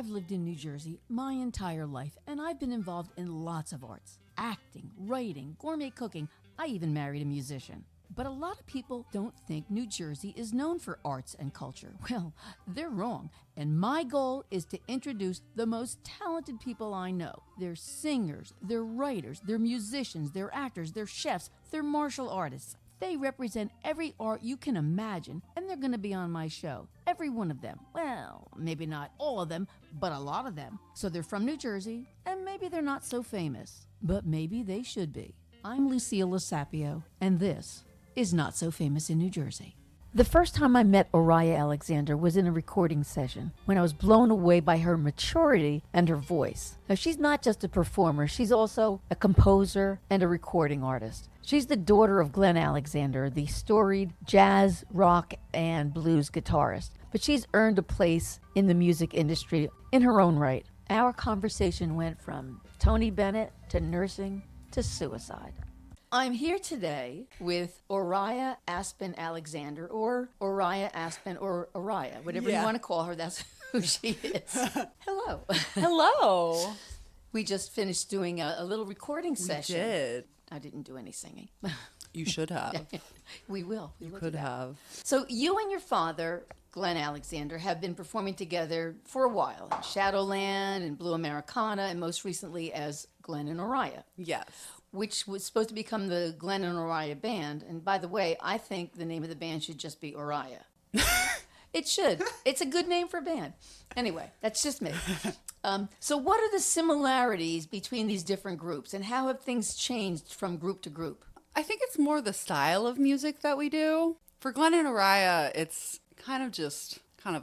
I've lived in New Jersey my entire life, and I've been involved in lots of arts. Acting, writing, gourmet cooking. I even married a musician. But a lot of people don't think New Jersey is known for arts and culture. Well, they're wrong. And my goal is to introduce the most talented people I know. They're singers, they're writers, they're musicians, they're actors, they're chefs, they're martial artists. They represent every art you can imagine, and they're going to be on my show. Every one of them. Well, maybe not all of them, but a lot of them. So they're from New Jersey, and maybe they're not so famous. But maybe they should be. I'm Lucille Lasapio, and this is Not So Famous in New Jersey. The first time I met Oria Alexander was in a recording session when I was blown away by her maturity and her voice. Now, she's not just a performer, she's also a composer and a recording artist. She's the daughter of Glenn Alexander, the storied jazz, rock, and blues guitarist. But she's earned a place in the music industry in her own right. Our conversation went from Tony Bennett to nursing to suicide. I'm here today with Oria Aspen Alexander, or Oria Aspen, or Oria, whatever you want to call her, that's who she is. Hello. Hello. We just finished doing a little recording session. We did. I didn't do any singing. You should have. We will. You could have. So you and your father, Glenn Alexander, have been performing together for a while in Shadowland and Blue Americana, and most recently as Glenn and Oria. Yes. Which was supposed to become the Glenn and Oria Band. And by the way, I think the name of the band should just be Oria. It should. It's a good name for a band. Anyway, that's just me. So what are the similarities between these different groups, and how have things changed from group to group? I think it's more the style of music that we do. For Glenn and Oria, it's kind of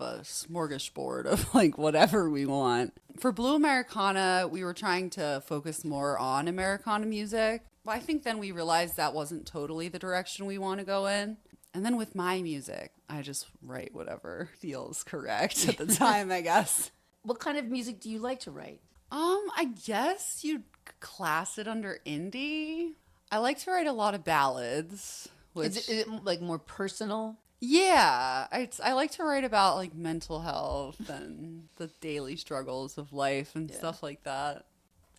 a smorgasbord of like whatever we want. For Blue Americana, we were trying to focus more on Americana music. But I think then we realized that wasn't totally the direction we want to go in. And then with my music, I just write whatever feels correct at the time, I guess. What kind of music do you like to write? I guess you'd class it under indie. I like to write a lot of ballads. Is it like more personal? Yeah, I like to write about like mental health and the daily struggles of life and stuff like that.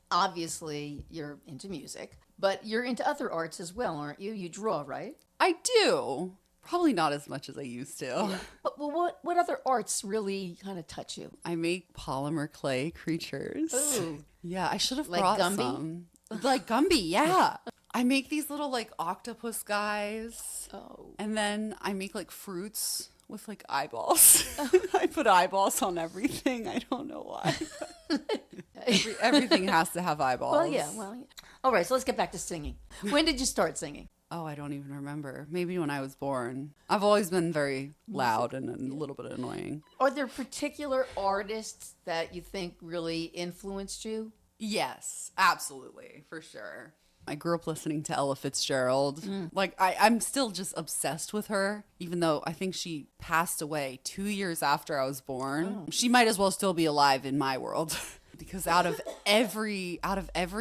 Obviously, you're into music, but you're into other arts as well, aren't you? You draw, right? I do. Probably not as much as I used to. Yeah. But what other arts really kind of touch you? I make polymer clay creatures. Ooh. Yeah, I should have Like brought Gumby? some. Like Gumby, yeah. I make these little like octopus guys. Oh. And then I make like fruits with like eyeballs. I put eyeballs on everything. I don't know why. Everything has to have eyeballs. Well, yeah. All right, so let's get back to singing. When did you start singing? Oh, I don't even remember. Maybe when I was born. I've always been very loud and a little bit annoying. Are there particular artists that you think really influenced you? Yes, absolutely, for sure. I grew up listening to Ella Fitzgerald. Like, I'm still just obsessed with her, even though I think she passed away 2 years after I was born. Oh. She might as well still be alive in my world. Because out of every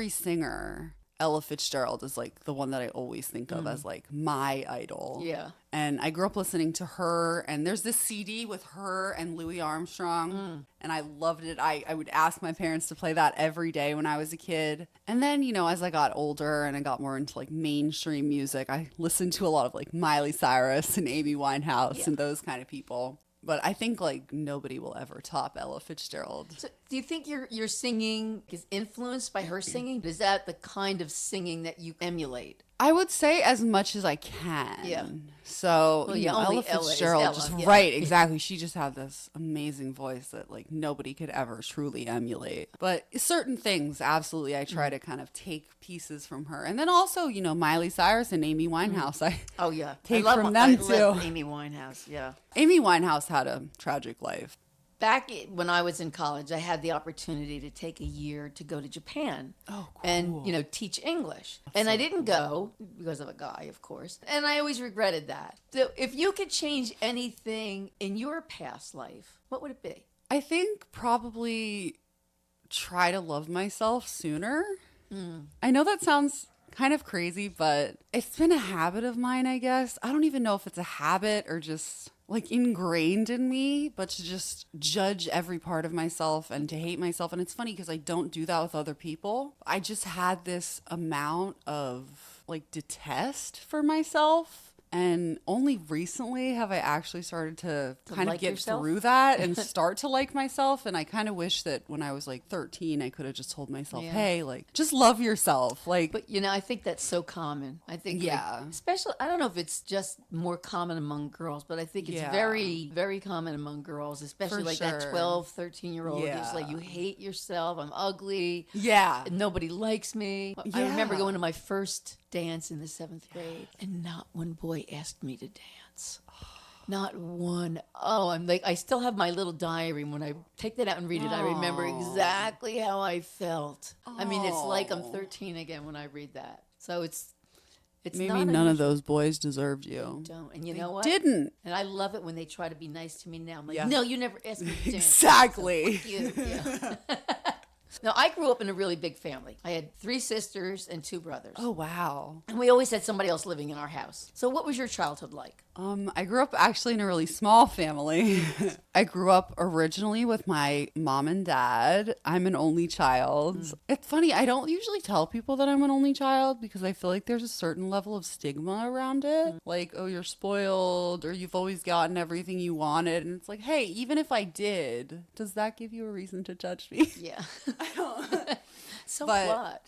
singer, Ella Fitzgerald is like the one that I always think of as like my idol. Yeah. And I grew up listening to her, and there's this CD with her and Louis Armstrong, and I loved it. I would ask my parents to play that every day when I was a kid. And then, you know, as I got older and I got more into like mainstream music, I listened to a lot of like Miley Cyrus and Amy Winehouse and those kind of people. But I think like nobody will ever top Ella Fitzgerald. So do you think your singing is influenced by her singing? Is that the kind of singing that you emulate? I would say as much as I can. Yeah. So, Well, you yeah, know, only Ella Ella is Fitzgerald, Ella, just yeah. right, exactly. She just had this amazing voice that like nobody could ever truly emulate. But certain things, absolutely, I try to kind of take pieces from her. And then also, you know, Miley Cyrus and Amy Winehouse, I take from them too. I love Amy Winehouse, yeah. Amy Winehouse had a tragic life. Back when I was in college, I had the opportunity to take a year to go to Japan and, you know, teach English. And I didn't go because of a guy, of course. And I always regretted that. So if you could change anything in your past life, what would it be? I think probably try to love myself sooner. I know that sounds kind of crazy, but it's been a habit of mine, I guess. I don't even know if it's a habit or just like ingrained in me, but to just judge every part of myself and to hate myself. And it's funny because I don't do that with other people. I just had this amount of like detest for myself. And only recently have I actually started to kind of like get yourself? through that and start to like myself. And I kind of wish that when I was like 13, I could have just told myself, Yeah. hey, like, just love yourself. Like, But, I think that's so common. I think, Yeah. especially, I don't know if it's just more common among girls, but I think it's Yeah. very, very common among girls, especially For like that sure. 12, 13-year-old. It's Yeah. like, you hate yourself. I'm ugly. yeah. Nobody likes me. I remember Yeah. going to my first dance in the 7th grade, and not one boy asked me to dance. Not one. Oh, I'm like, I still have my little diary. When I take that out and read it, I remember exactly how I felt. I mean, it's like I'm 13 again when I read that. So it's Maybe not none of unusual. those boys deserved you. Don't. And you know what? Didn't. And I love it when they try to be nice to me now. I'm like, Yeah. no, you never asked me to dance. Exactly. So fuck you. Yeah. Now, I grew up in a really big family. I had 3 sisters and 2 brothers. Oh, wow. And we always had somebody else living in our house. So what was your childhood like? I grew up actually in a really small family. I grew up originally with my mom and dad. I'm an only child. It's funny, I don't usually tell people that I'm an only child because I feel like there's a certain level of stigma around it. Like, oh, you're spoiled or you've always gotten everything you wanted. And it's like, hey, even if I did, does that give you a reason to judge me? Yeah. So But- what?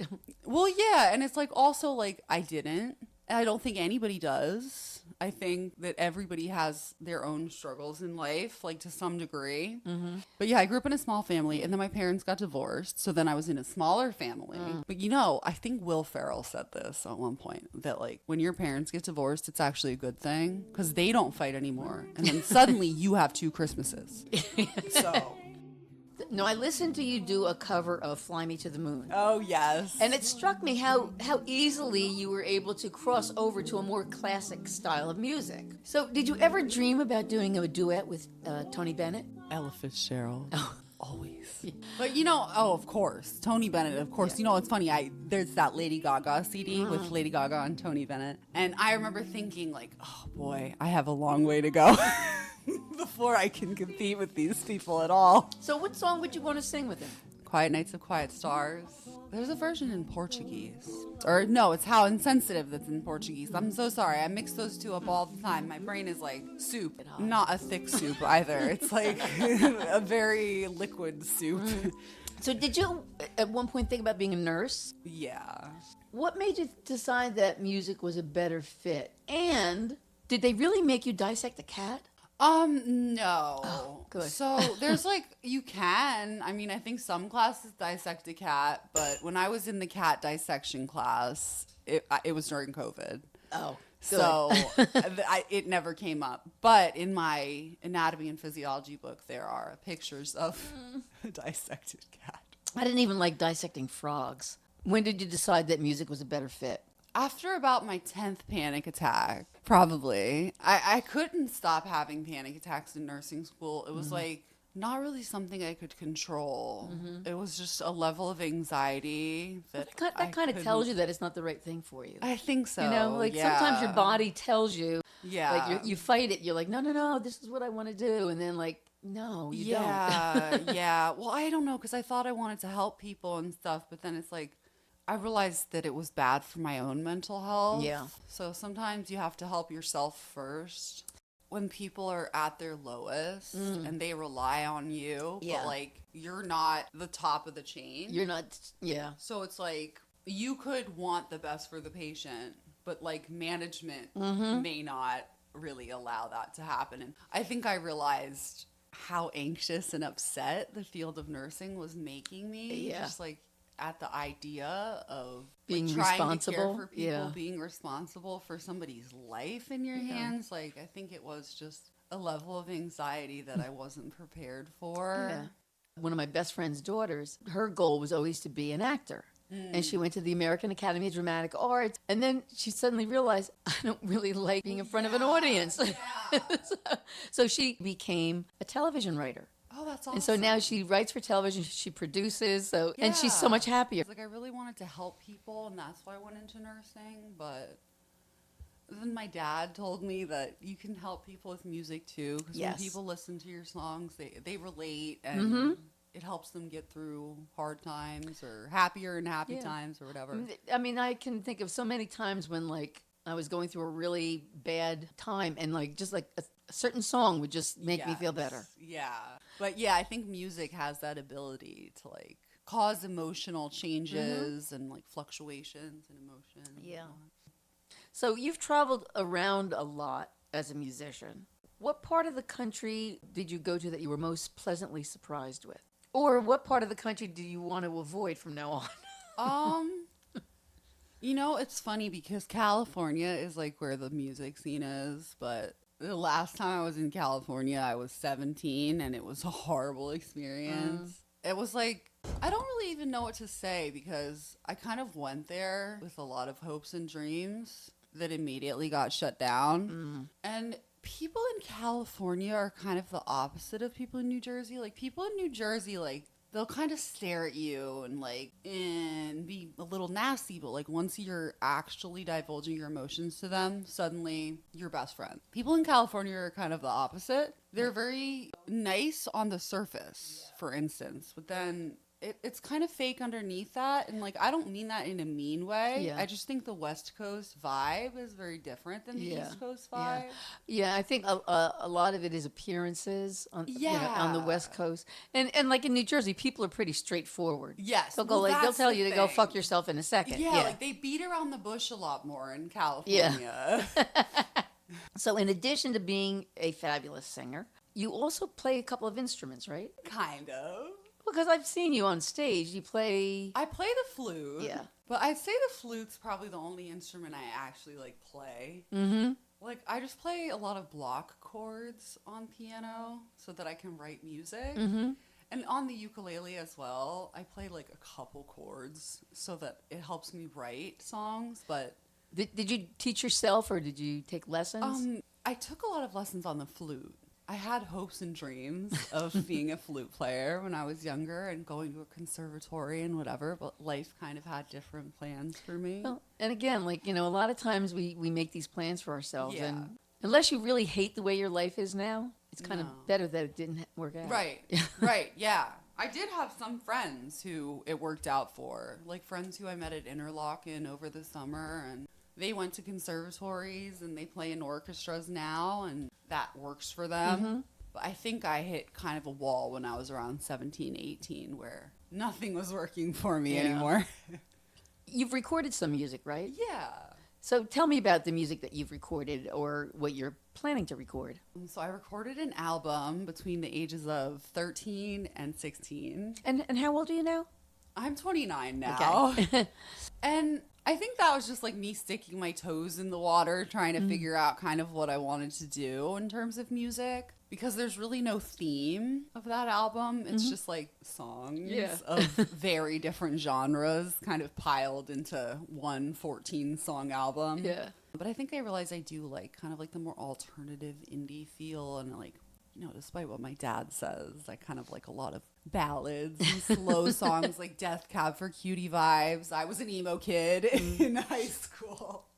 Well, yeah, and it's like also like I didn't. And I don't think anybody does. I think that everybody has their own struggles in life, like to some degree. Mm-hmm. But yeah, I grew up in a small family, and then my parents got divorced. So then I was in a smaller family. But I think Will Ferrell said this at one point that like when your parents get divorced, it's actually a good thing because they don't fight anymore. And then suddenly you have 2 Christmases. So. No, I listened to you do a cover of Fly Me to the Moon. Oh, yes. And it struck me how easily you were able to cross over to a more classic style of music. So did you ever dream about doing a duet with Tony Bennett? Ella Fitzgerald. Always. But of course. Tony Bennett, of course. Yeah. It's funny. There's that Lady Gaga CD with Lady Gaga and Tony Bennett. And I remember thinking like, oh boy, I have a long way to go before I can compete with these people at all. So what song would you want to sing with him? Quiet Nights of Quiet Stars. There's a version in Portuguese. Or no, it's How Insensitive that's in Portuguese. I'm so sorry. I mix those 2 up all the time. My brain is like soup. Not a thick soup either. It's like a very liquid soup. So did you at one point think about being a nurse? Yeah. What made you decide that music was a better fit? And did they really make you dissect a cat? No. Oh, good. So there's like, you can. I mean, I think some classes dissect a cat, but when I was in the cat dissection class, it was during COVID. Oh, good. So it never came up. But in my anatomy and physiology book, there are pictures of a dissected cat. I didn't even like dissecting frogs. When did you decide that music was a better fit? After about my 10th panic attack, probably, I couldn't stop having panic attacks in nursing school. It was like not really something I could control. It was just a level of anxiety that Kind of tells you that it's not the right thing for you. I think so. Sometimes your body tells you, Yeah. like you fight it. You're like, no, this is what I want to do. And then like, no, you don't. Yeah. Well, I don't know because I thought I wanted to help people and stuff, but then it's like, I realized that it was bad for my own mental health. Yeah. So sometimes you have to help yourself first. When people are at their lowest and they rely on you, Yeah. but like you're not the top of the chain. You're not, yeah. So it's like you could want the best for the patient, but like management may not really allow that to happen. And I think I realized how anxious and upset the field of nursing was making me. Yeah. Just like at the idea of Being like, trying responsible. to care for people, Yeah. being responsible for somebody's life in your hands. Like I think it was just a level of anxiety that I wasn't prepared for. Yeah. One of my best friend's daughters, her goal was always to be an actor. And she went to the American Academy of Dramatic Arts. And then she suddenly realized, I don't really like being in front of an audience. So she became a television writer. Oh, that's awesome. And so now she writes for television, she produces, and she's so much happier. Like I really wanted to help people, and that's why I went into nursing. But then my dad told me that you can help people with music too, because when people listen to your songs, they relate, and it helps them get through hard times or happier and happy times or whatever. I mean, I can think of so many times when like I was going through a really bad time, and like just like a certain song would just make me feel better. Yeah. But yeah, I think music has that ability to like cause emotional changes and like fluctuations in emotion. Yeah. So you've traveled around a lot as a musician. What part of the country did you go to that you were most pleasantly surprised with? Or what part of the country do you want to avoid from now on? You know, it's funny because California is like where the music scene is, but the last time I was in California, I was 17 and it was a horrible experience. It was like, I don't really even know what to say because I kind of went there with a lot of hopes and dreams that immediately got shut down. And people in California are kind of the opposite of people in New Jersey. Like, people in New Jersey, like, they'll kind of stare at you and like and be a little nasty, but like once you're actually divulging your emotions to them, suddenly you're best friend. People in California are kind of the opposite. They're very nice on the surface, for instance, but then it's kind of fake underneath that. And like, I don't mean that in a mean way. Yeah. I just think the West Coast vibe is very different than the East Coast vibe. Yeah, I think a lot of it is appearances on on the West Coast, and like in New Jersey, people are pretty straightforward. Yes, they'll go they'll tell you to go fuck yourself in a second. Yeah, like they beat around the bush a lot more in California. So in addition to being a fabulous singer, you also play a couple of instruments, right? Kind of. Because I've seen you on stage. You play... I play the flute. Yeah. But I'd say the flute's probably the only instrument I actually, like, play. Mm-hmm. Like, I just play a lot of block chords on piano so that I can write music. Mm-hmm. And on the ukulele as well, I play, like, a couple chords so that it helps me write songs, but... Did you teach yourself or did you take lessons? I took a lot of lessons on the flute. I had hopes and dreams of being a flute player when I was younger and going to a conservatory and whatever, but life kind of had different plans for me. Well, and again, like, you know, a lot of times we make these plans for ourselves. Yeah. And unless you really hate the way your life is now, it's kind of better that it didn't work out. Right, right, yeah. I did have some friends who it worked out for, like friends who I met at Interlochen over the summer, and they went to conservatories and they play in orchestras now, and that works for them. Mm-hmm. But I think I hit kind of a wall when I was around 17, 18, where nothing was working for me anymore. You've recorded some music, right? Yeah. So tell me about the music that you've recorded or what you're planning to record. So I recorded an album between the ages of 13 and 16. And how old are you now? I'm 29 now. Okay. And I think that was just like me sticking my toes in the water, trying to figure out kind of what I wanted to do in terms of music. Because there's really no theme of that album. It's just like songs of very different genres kind of piled into one 14-song album. Yeah. But I think I realized I do like kind of like the more alternative indie feel, and like, you know, despite what my dad says, I kind of like a lot of ballads and slow songs, like Death Cab for Cutie vibes. I was an emo kid in high school.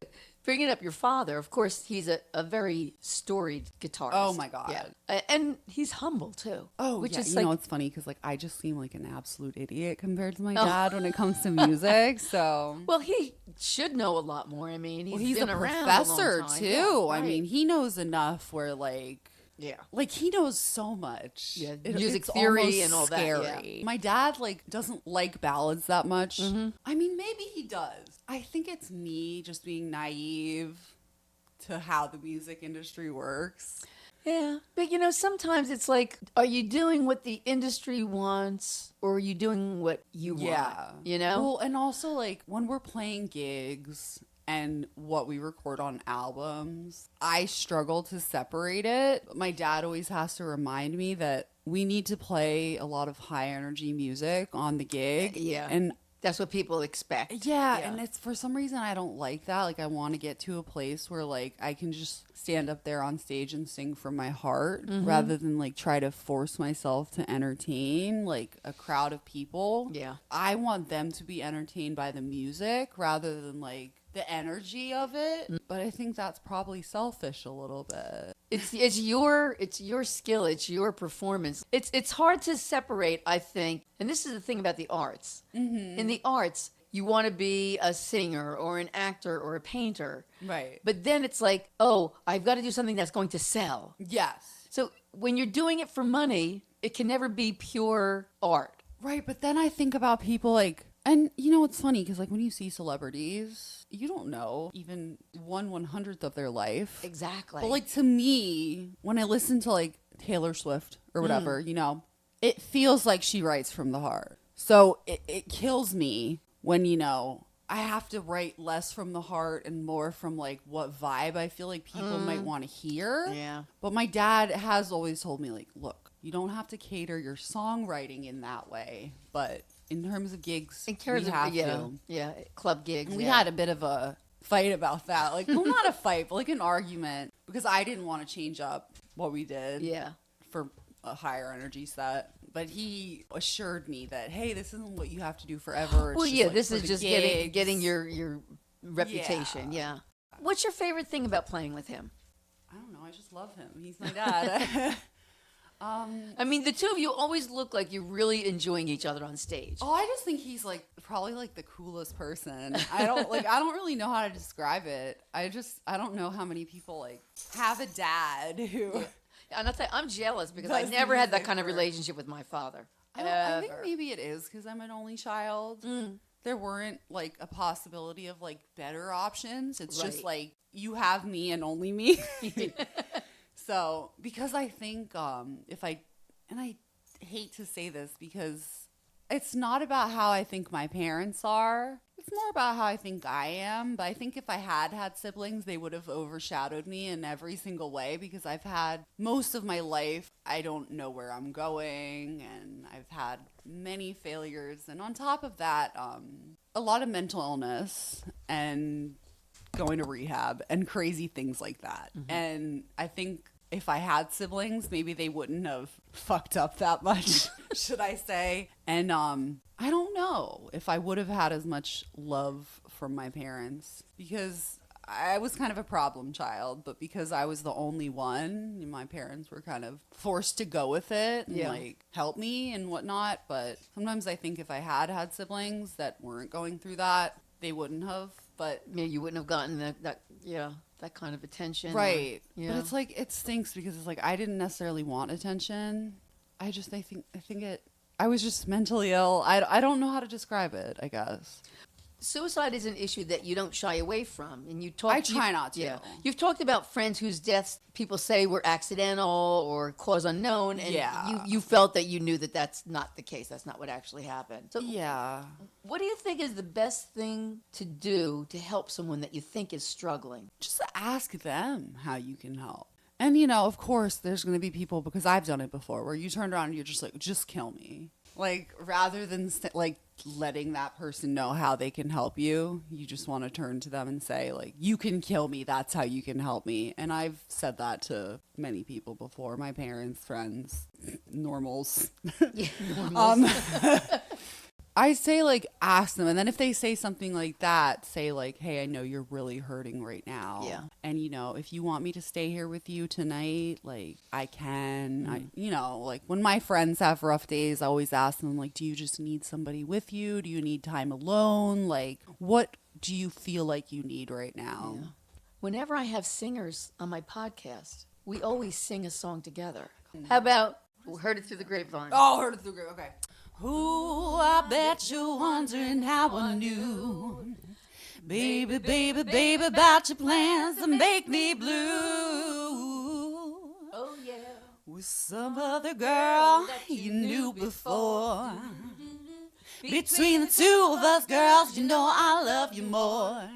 Bringing up your father, of course, he's a very storied guitarist. Oh my God. Yeah. And he's humble too. Oh, which is you like, know, it's funny because like I just seem like an absolute idiot compared to my dad when it comes to music. So, well, he should know a lot more. I mean, he's a been around professor a long time. too. Yeah, right. I mean, he knows enough where like. Yeah. Like, he knows so much. Yeah, music theory and all scary. that. Yeah. My dad, like, doesn't like ballads that much. Mm-hmm. I mean, maybe he does. I think it's me just being naive to how the music industry works. Yeah. But, you know, sometimes it's like, are you doing what the industry wants or are you doing what you want? You know? Well, and also, like, when we're playing gigs and what we record on albums, I struggle to separate it. My dad always has to remind me that we need to play a lot of high energy music on the gig. Yeah. And that's what people expect. Yeah, and it's for some reason I don't like that. Like, I want to get to a place where like I can just stand up there on stage and sing from my heart rather than like try to force myself to entertain like a crowd of people. Yeah. I want them to be entertained by the music rather than like the energy of it. But I think that's probably selfish a little bit. It's your skill, it's your performance. It's hard to separate, I think. And this is the thing about the arts. Mm-hmm. In the arts, you want to be a singer or an actor or a painter. Right. But then it's like, oh, I've got to do something that's going to sell. Yes. So when you're doing it for money, it can never be pure art. Right. But then I think about people like, and you know, it's funny because like when you see celebrities, you don't know even 1/100th of their life. Exactly. But like to me, when I listen to like Taylor Swift or whatever, you know, it feels like she writes from the heart. So it kills me when, you know, I have to write less from the heart and more from like what vibe I feel like people might want to hear. Yeah. But my dad has always told me like, look, you don't have to cater your songwriting in that way, but in terms of gigs, we have to. Yeah, club gigs. We had a bit of a fight about that. Like, well, not a fight, but like an argument because I didn't want to change up what we did. Yeah. For a higher energy set. But he assured me that, hey, this isn't what you have to do forever. It's well, just yeah, like this for is the just gigs. getting your reputation. Yeah. What's your favorite thing about playing with him? I don't know. I just love him. He's my dad. I mean, the two of you always look like you're really enjoying each other on stage. Oh, I just think he's like probably like the coolest person. I don't really know how to describe it. I don't know how many people like have a dad who. Yeah. And I'll tell you, I'm jealous because I Does never had that music kind of work. relationship with my father. I think maybe it is because I'm an only child. There weren't like a possibility of like better options. It's just like you have me and only me. So because I think I hate to say this because it's not about how I think my parents are. It's more about how I think I am. But I think if I had siblings, they would have overshadowed me in every single way because I've had most of my life, I don't know where I'm going. And I've had many failures. And on top of that, a lot of mental illness and going to rehab and crazy things like that. Mm-hmm. And I think if I had siblings, maybe they wouldn't have fucked up that much, should I say. And I don't know if I would have had as much love from my parents because I was kind of a problem child, but because I was the only one, my parents were kind of forced to go with it and like help me and whatnot. But sometimes I think if I had siblings that weren't going through that, they wouldn't have. But yeah, you wouldn't have gotten that kind of attention. Right. Or, but it's like, it stinks because it's like, I didn't necessarily want attention. I was just mentally ill. I don't know how to describe it, I guess. Suicide is an issue that you don't shy away from, and I try not to. Yeah, you've talked about friends whose deaths people say were accidental or cause unknown, and you felt that you knew that that's not the case. That's not what actually happened. So what do you think is the best thing to do to help someone that you think is struggling? Just ask them how you can help. And you know, of course, there's going to be people, because I've done it before, where you turn around and you're just like, just kill me. Like, rather than like letting that person know how they can help you, you just want to turn to them and say, like, you can kill me. That's how you can help me. And I've said that to many people before, my parents, friends, normals. Yeah, normals. I say, like, ask them. And then if they say something like that, say, like, hey, I know you're really hurting right now. Yeah. And, you know, if you want me to stay here with you tonight, like, I can. You know, like, when my friends have rough days, I always ask them, like, do you just need somebody with you? Do you need time alone? Like, what do you feel like you need right now? Yeah. Whenever I have singers on my podcast, we always sing a song together. How about Heard It Through the Grapevine? Oh, Heard It Through the Grapevine. Okay. Ooh, I bet you're wondering how I knew. Baby, baby, baby, about your plans to make me blue. Oh, yeah. With some other girl you knew before. Between the two of us, girls, you know I love you more.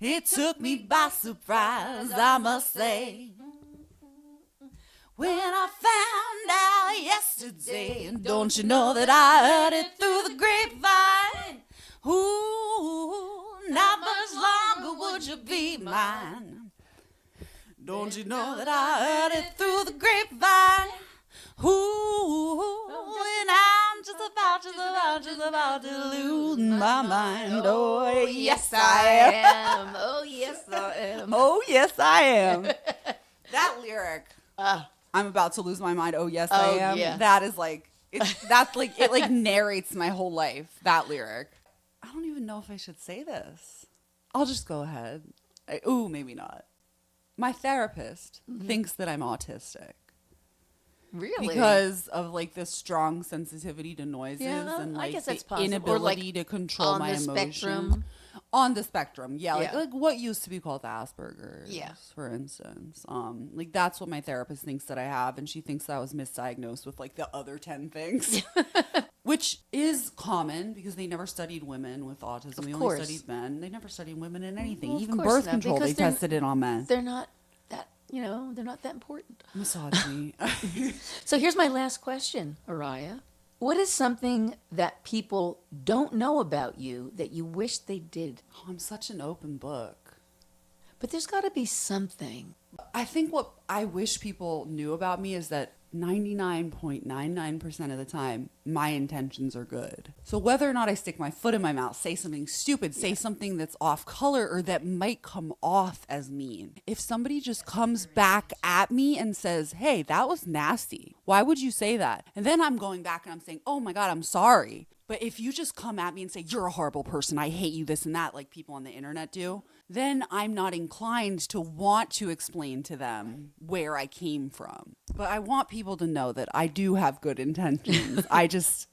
It took me by surprise, I must say, when I found out yesterday. And don't you know that I heard it through the grapevine? Ooh, not much longer would you be mine. Don't you know that I heard it through the grapevine? Ooh, and I'm just about about to lose my mind. Oh, yes, I am. Oh, yes, I am. Oh, yes, I am. That lyric, I'm about to lose my mind. Oh, yes, I am. Yeah. That is like, it like narrates my whole life, that lyric. I don't even know if I should say this. I'll just go ahead. Maybe not. My therapist thinks that I'm autistic. Really? Because of like this strong sensitivity to noises and I like guess that's the possible. inability Or, like, to control my emotions. Spectrum. On the spectrum, Yeah. like what used to be called Asperger's, Yeah. for instance. Like that's what my therapist thinks that I have, and she thinks that I was misdiagnosed with like the other 10 things, which is common because they never studied women with autism. They only studied men. They never studied women in anything, Well, even birth control. They tested it on men. They're not that, they're not that important. Misogyny. So here's my last question, Oria. What is something that people don't know about you that you wish they did? Oh, I'm such an open book. But there's got to be something. I think what I wish people knew about me is that 99.99% of the time, my intentions are good. So whether or not I stick my foot in my mouth, say something stupid, say something that's off color or that might come off as mean, if somebody just comes back at me and says, hey, that was nasty, why would you say that? And then I'm going back and I'm saying, oh my God, I'm sorry. But if you just come at me and say, you're a horrible person, I hate you, this and that, like people on the internet do, then I'm not inclined to want to explain to them where I came from. But I want people to know that I do have good intentions. I just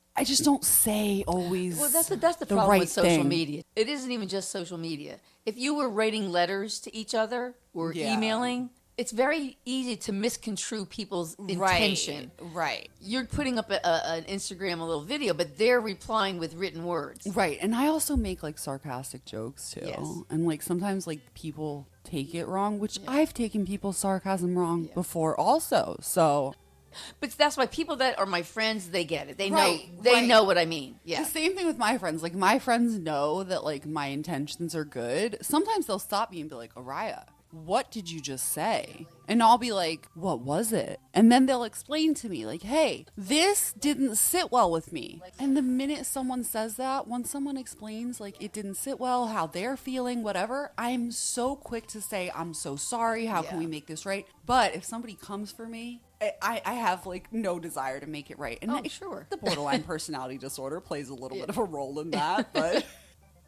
don't say always. Well, that's the problem right with social thing. media. It isn't even just social media. If you were writing letters to each other or emailing, it's very easy to misconstrue people's intention. Right. You're putting up an Instagram, a little video, but they're replying with written words. Right. And I also make like sarcastic jokes too. Yes. And like sometimes like people take it wrong, which I've taken people's sarcasm wrong before also. So. But that's why people that are my friends, they get it. They Right, know. They right. know what I mean. Yeah. The same thing with my friends. Like my friends know that like my intentions are good. Sometimes they'll stop me and be like, Oria, what did you just say? And I'll be like, what was it? And then they'll explain to me like, hey, this didn't sit well with me. And the minute someone says that, when someone explains like it didn't sit well, how they're feeling, whatever, I'm so quick to say, I'm so sorry. How can we make this right? But if somebody comes for me, I have like no desire to make it right. And sure. The borderline personality disorder plays a little bit of a role in that, but...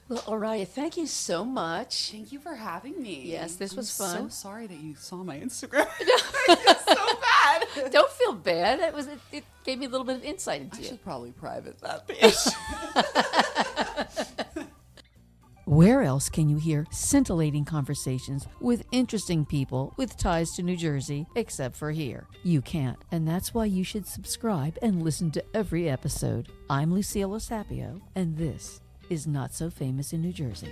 Well, Oria, thank you so much. Thank you for having me. Yes, this was I'm fun. so sorry that you saw my Instagram. It's so bad. Don't feel bad. It gave me a little bit of insight into I you. should probably private that page. Where else can you hear scintillating conversations with interesting people with ties to New Jersey except for here? You can't, and that's why you should subscribe and listen to every episode. I'm Lucille Osapio, and this is Not So Famous in New Jersey.